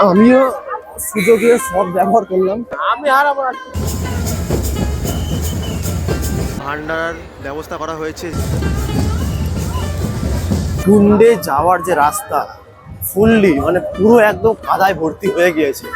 আমিও সুযোগের সৎ ব্যবহার করলাম। আমি আর আমার ভান্ডার ব্যবস্থা করা হয়েছে। কুন্ডে যাওয়ার যে রাস্তা ফুললি মানে পুরো একদম কাদায় ভর্তি হয়ে গিয়েছে।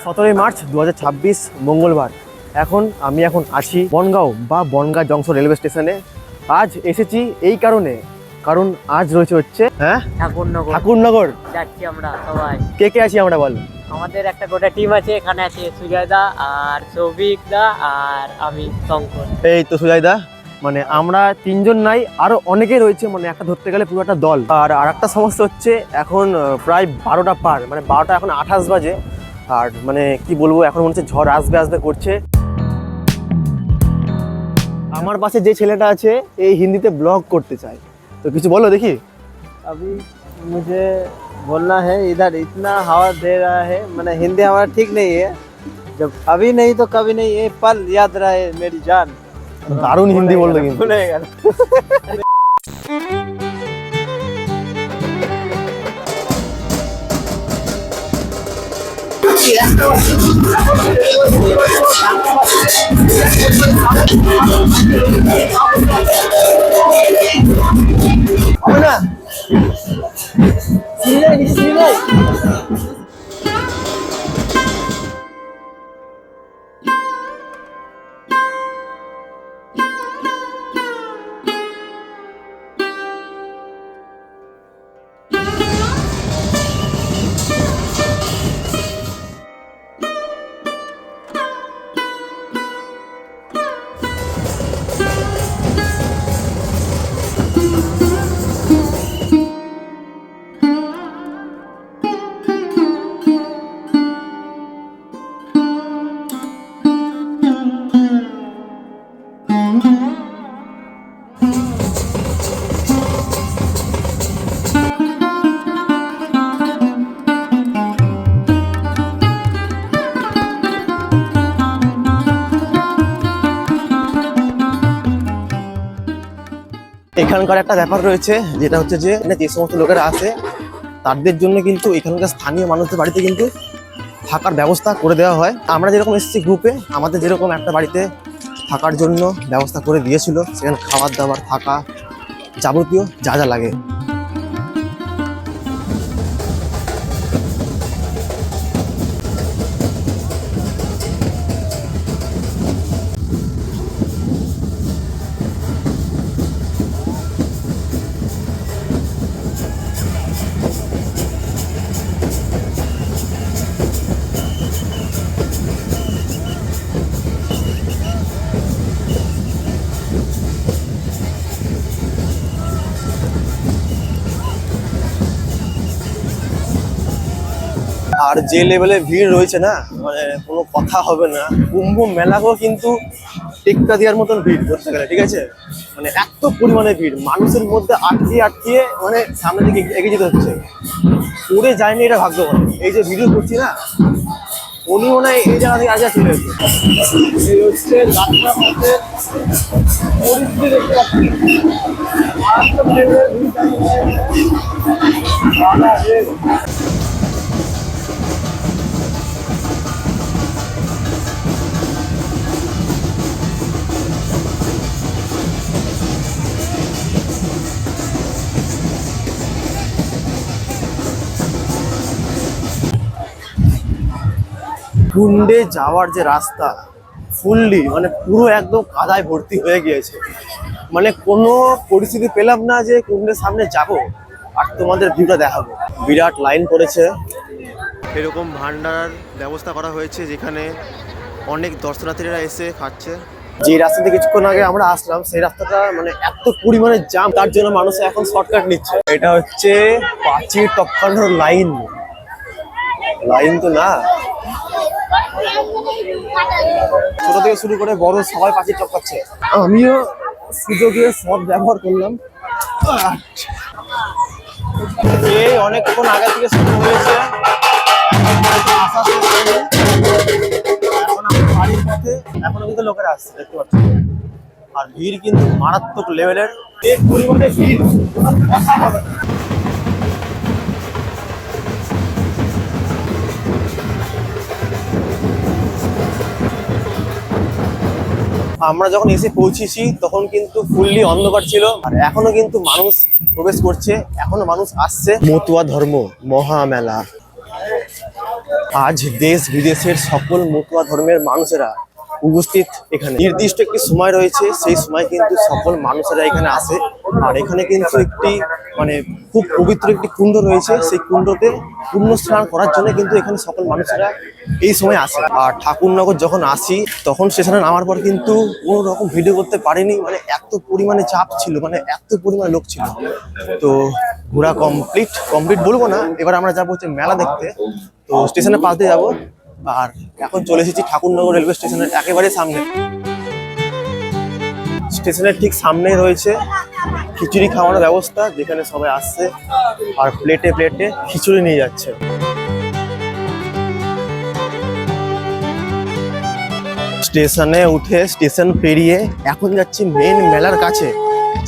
সতেরোই মার্চ 2026 মঙ্গলবার। আমি এখন আছি বনগাঁও বা বনগাঁ জংশন রেলওয়ে স্টেশনে। আজ এসেছি এই কারণ আজ রয়েছে ঠাকুরনগর যাচ্ছি আমরা সবাই। কে কে আছি আমরা বল? আমাদের একটা গোটা টিম আছে, এখানে আছে সুজয় দা আর সৌভিক দা আর আমি শঙ্কর। এই তো সুজয় দা, মানে আমরা তিনজন নাই, আরো অনেকে রয়েছে, মানে একটা ধরতে গেলে পুরো একটা দল। আর একটা সমস্যা হচ্ছে এখন প্রায় 12টা পার, মানে 12টা এখন 28 বাজে। আর মানে কি বলবো, এখন মনে হচ্ছে ঝড় আসবে করছে। আমার পাশে যে ছেলেটা আছে এই হিন্দিতে ব্লগ করতে চায়, তো কিছু বলো দেখি। अभी मुझे बोलना है, इधर इतना हवा दे रहा है, मैंने हिंदी हमारा ठीक नहीं है। जब अभी नहीं तो कभी नहीं, ये पल याद रहे मेरी जान। দারুণ হিন্দি বললো কিন্তু। भूलेगा ना। এখানকার একটা ব্যাপার রয়েছে, যেটা হচ্ছে যে যে সমস্ত লোকেরা আছে তাদের জন্য কিন্তু এখানকার স্থানীয় মানুষদের বাড়িতে কিন্তু থাকার ব্যবস্থা করে দেওয়া হয়। আমরা যেরকম এসেছি গ্রুপে, আমাদের যেরকম একটা বাড়িতে থাকার জন্য ব্যবস্থা করে দিয়েছিল, সেখানে খাবার দাবার থাকা যাবতীয় যা যা লাগে। আর যে লেভেলে ভিড় রয়েছে না, মানে কোনো কথা হবে না। কুম্ভ মেলাকেও কিন্তু টেক্কা দেওয়ার মতন ভিড় করতে গেলে, ঠিক আছে? মানে এত পরিমাণে ভিড়, মানুষের মধ্যে আটকিয়ে মানে সামনের দিকে এগিয়ে যেতে হচ্ছে। পড়ে যায়নি এটা ভাগ্যবান। এই যে ভিডিও করছি না, উনি মনে হয় এই জায়গা থেকে আগে চলে এসেছে। এই হচ্ছে রাস্তার মধ্যে পরিস্থিতি দেখতে পাচ্ছি। কুন্ডে যাওয়ার যে রাস্তা ফুললি মানে পুরো একদম কাদায় ভর্তি হয়ে গিয়েছে। মানে কোনো পরিস্থিতি পেলাম না যে কুন্ডের সামনে যাব আর তোমাদের ভিউটা দেখাবো। বিরাট লাইন পড়েছে। এরকম ভান্ডার ব্যবস্থা করা হয়েছে যেখানে অনেক দর্শনার্থীরা এসে খাচ্ছে। যে রাস্তা থেকে কিছুক্ষণ আগে আমরা আসলাম, সেই রাস্তাটা মানে এত পরিমাণে জাম, তার জন্য মানুষ এখন শর্টকাট নিচ্ছে। এটা হচ্ছে প্রাচীর টপকানোর লাইন তো না, ছোট থেকে শুরু করে বড় সবাই পাখির টপকাচ্ছে। আমিও সুযোগে সব ব্যবহার করলাম। এই অনেকক্ষণ আগে থেকে শুরু হয়েছে, এখন আসার শেষ হয়নি। এখন আমি বাড়ির পথে, এখনো কিন্তু লোকেরা আসছে দেখতে পাচ্ছি। আর ভিড় কিন্তু মারাত্মক লেভেলের, এই পরিমাণে ভিড়। আমরা যখন এসে পৌঁছেছি তখন কিন্তু ফুললি অন্ধকার ছিল, আর এখনো কিন্তু মানুষ প্রবেশ করছে, এখনো মানুষ আসছে। মতুয়া ধর্ম মহামেলা, আজ দেশ বিদেশের সকল মতুয়া ধর্মের মানুষেরা উপস্থিত এখানে। নির্দিষ্ট একটি সময় রয়েছে, সেই সময় কিন্তু সকল মানুষেরা এখানে আসে। আর এখানে কিন্তু একটি মানে খুব পবিত্র একটি কুণ্ড রয়েছে, সেই কুণ্ডতে পুণ্য স্নান করার জন্য কিন্তু এখানে সকল মানুষেরা এই সময় আসে। আর ঠাকুরনগর যখন আসি তখন স্টেশনে নামার পর কিন্তু কোনো রকম ভিডিও করতে পারিনি, মানে এত পরিমাণে চাপ ছিল, মানে এত পরিমাণে লোক ছিল। তো ঘোরা কমপ্লিট বলবো না, এবার আমরা যাবো হচ্ছে মেলা দেখতে। তো স্টেশনের পাশ দিয়ে যাবো, আর এখন চলে এসেছি ঠাকুরনগর রেলওয়ে স্টেশনের একেবারে সামনে। স্টেশনের ঠিক সামনেই রয়েছে খিচুড়ি খাওয়ানোর ব্যবস্থা, যেখানে সবাই আসছে আর প্লেটে প্লেটে খিচুড়ি নিয়ে যাচ্ছে। স্টেশনে উঠে স্টেশন পেরিয়ে এখন যাচ্ছি মেন মেলার কাছে,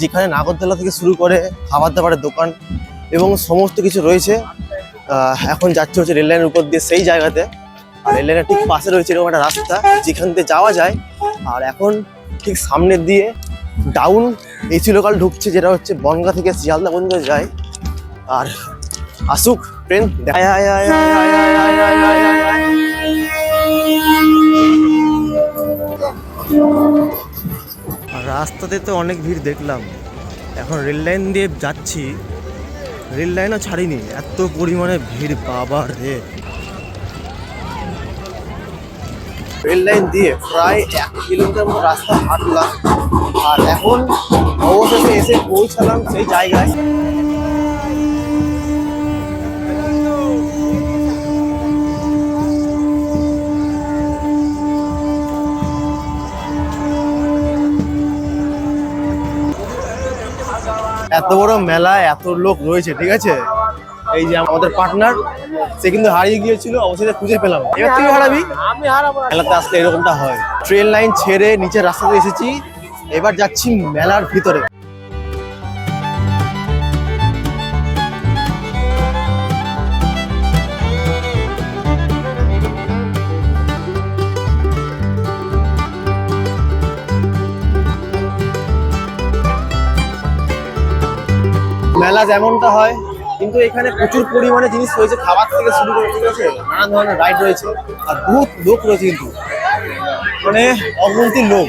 যেখানে নাগরদোলা থেকে শুরু করে খাবার দাবারের দোকান এবং সমস্ত কিছু রয়েছে। এখন যাচ্ছে হচ্ছে রেল লাইনের উপর দিয়ে সেই জায়গাতে, আর রেল লাইনের ঠিক পাশে রয়েছে এরকম একটা রাস্তা যেখান দিয়ে যাওয়া যায়। আর এখন ঠিক সামনের দিয়ে ডাউন এসি লোকাল ঢুকছে, যেটা হচ্ছে বনগাঁ থেকে শিয়ালদা পর্যন্ত যায়। আর আসুক ট্রেন, রাস্তাতে তো অনেক ভিড় দেখলাম। এখন রেল লাইন দিয়ে যাচ্ছি, রেল লাইনও ছাড়িনি, এত পরিমাণে ভিড় বাবা রে। রেল লাইন দিয়ে প্রায় 1 কিলোমিটার মতো রাস্তা হাঁটলাম, আর এখন অবশেষে এসে পৌঁছালাম সেই জায়গায়। এত বড় মেলা, এত লোক রয়েছে, ঠিক আছে। এই যে আমাদের পার্টনার, সে কিন্তু হারিয়ে গিয়েছিল, অবশেষে খুঁজে পেলাম। এবার তুই হারাবি, আমি হারাবো না। মেলাতে আসলে এরকমটা হয়। ট্রেন লাইন ছেড়ে নিচের রাস্তাতে এসেছি, এবার যাচ্ছি মেলার ভিতরে। মেলা যেমনটা হয়, কিন্তু এখানে প্রচুর পরিমাণে জিনিস রয়েছে, খাবার থেকে শুরু করে, ঠিক আছে, নানান ধরনের রাইড রয়েছে, আর বহুত লোক রয়েছে কিন্তু, মানে অগন্তি লোক।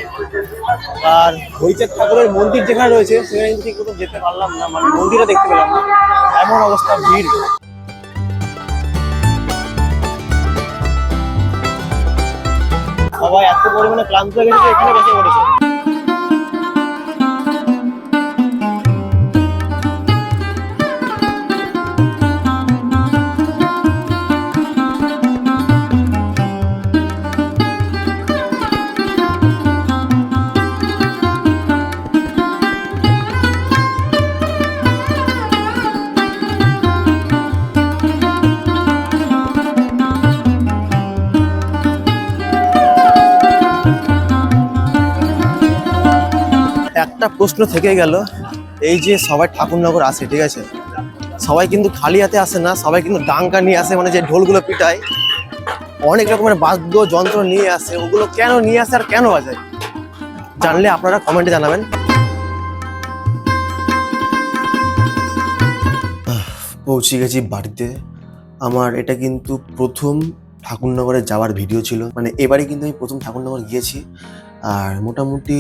আর হরিচাঁদ ঠাকুরের মন্দির যেখানে রয়েছে সেখানে কিন্তু ঠিক মতো যেতে পারলাম না, মানে মন্দিরটা দেখতে পেলাম না, এমন অবস্থা ভিড়। সবাই এত পরিমাণে ক্লান্ত হয়ে গেছে, এখানে বসে পড়েছে। একটা প্রশ্ন থেকে গেল, এই যে সবাই ঠাকুরনগর আসে, ঠিক আছে, সবাই কিন্তু খালি হাতে আসে না, সবাই কিন্তু ডাঙ্কা নিয়ে আসে, মানে যে ঢোলগুলো পিটায়, অনেক রকমের বাদ্য যন্ত্র নিয়ে আসে। ওগুলো কেন নিয়ে আসে আর কেন বাজায়, জানলে আপনারা কমেন্টে জানাবেন। পৌঁছে গেছি বাড়িতে। আমার এটা কিন্তু প্রথম ঠাকুরনগরে যাওয়ার ভিডিও ছিল, মানে এবারে কিন্তু আমি প্রথম ঠাকুরনগর গিয়েছি। আর মোটামুটি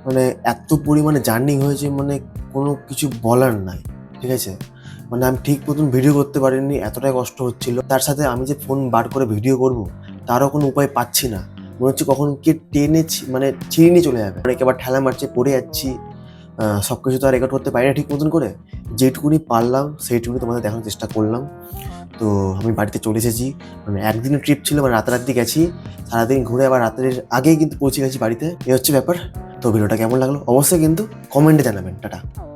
মানে এত পরিমাণে জার্নি হয়েছে, মানে কোনো কিছু বলার নাই, ঠিক আছে। মানে আমি ঠিক মতন ভিডিও করতে পারিনি, এতটাই কষ্ট হচ্ছিল। তার সাথে আমি যে ফোন বার করে ভিডিও করব তারও কোনো উপায় পাচ্ছি না, মনে হচ্ছে কখন কে টেনে মানে ছিঁড়ে নিয়ে চলে যাবে। একেবারে ঠেলা মারছে, পড়ে যাচ্ছি, সব কিছু তো আর রেকর্ড করতে পারি না ঠিক মতন করে। যেটুকুনি পারলাম সেইটুকুনি তোমাদের দেখানোর চেষ্টা করলাম। তো আমি বাড়িতে চলে এসেছি, মানে একদিনের ট্রিপ ছিল, মানে রাতারাতি গেছি, সারাদিন ঘুরে আবার রাত্রির আগেই কিন্তু পৌঁছে গেছি বাড়িতে। এই হচ্ছে ব্যাপার। তো ভিডিওটা কেমন লাগলো অবশ্যই কিন্তু কমেন্টে জানাবেন। টাটা।